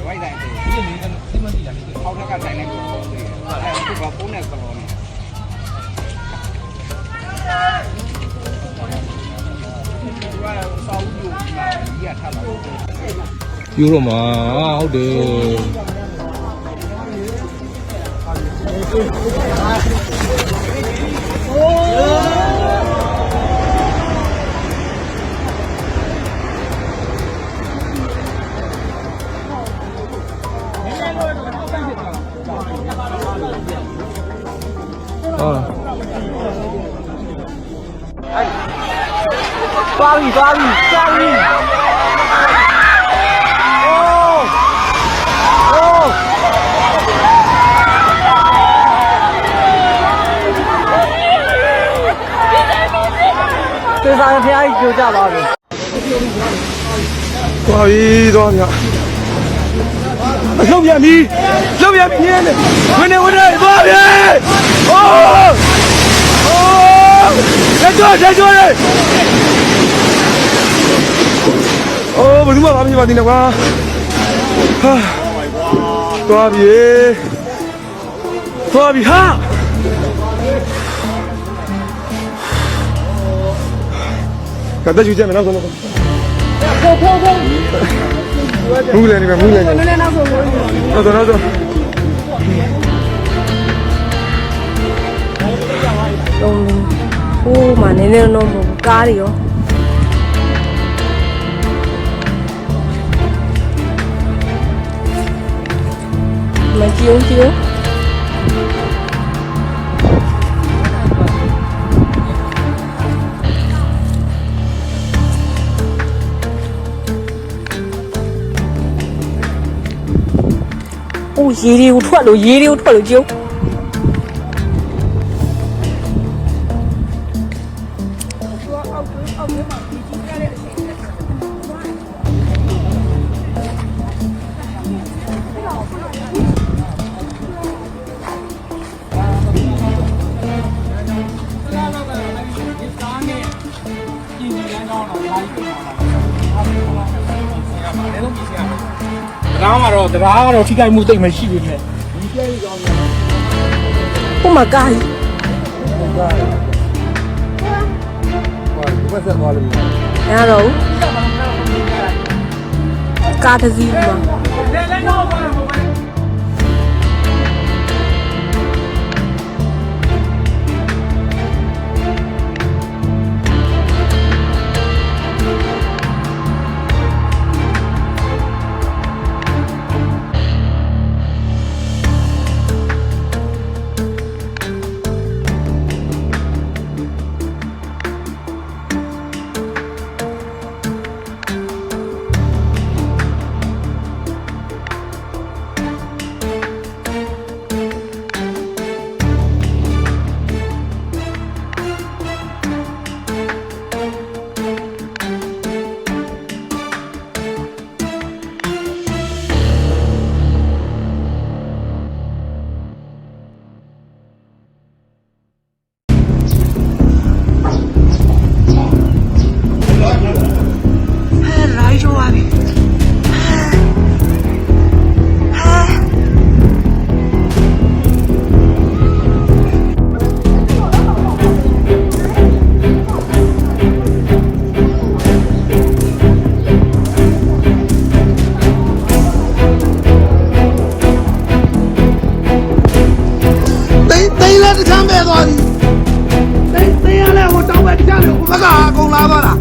ဝိုက်တိုင်းဒီလိုမျိုးဒီမတိလာတယ်အောက်ထက်ကတိုင်းလိုက်ကိုအဲ့ဒါကပုံနဲ့ကလောနဲ့ယူတော့မှာဟုတ်တယ်သွားပြီသေစာဖျားကြီးကြိုကြပါပြီသွားပြီလှုပ်ပြန်ပြီနင်းနေဝင်နေသွားပြီတက်ကြွလေဘယ်သူမှမမြင်ပါသေးနဲ့ကွာသွားပြီဟာကတည်းကကြည့်မယ်နောက်ဆုံးမူးလည်းနေနောက်ဆုံးโอ้มาเน้นๆน้องကားတွေရောမကြည့်โอ้ရေတွေကိုထွက်လို့ကြုံတရားကတော့ထိခိုက်မှုတိတ်မရှိဘူးနဲ့ဟိုမှာကားကြီးဘယ်ဆက်သွားလဲရတော့ကားတစ်စီးမှာတခမ်းပဲသွားပြီသိရလဲဟိုတောင်းပဲတခြားလေဟိုဘက်ကအကုန်လာသွားတာ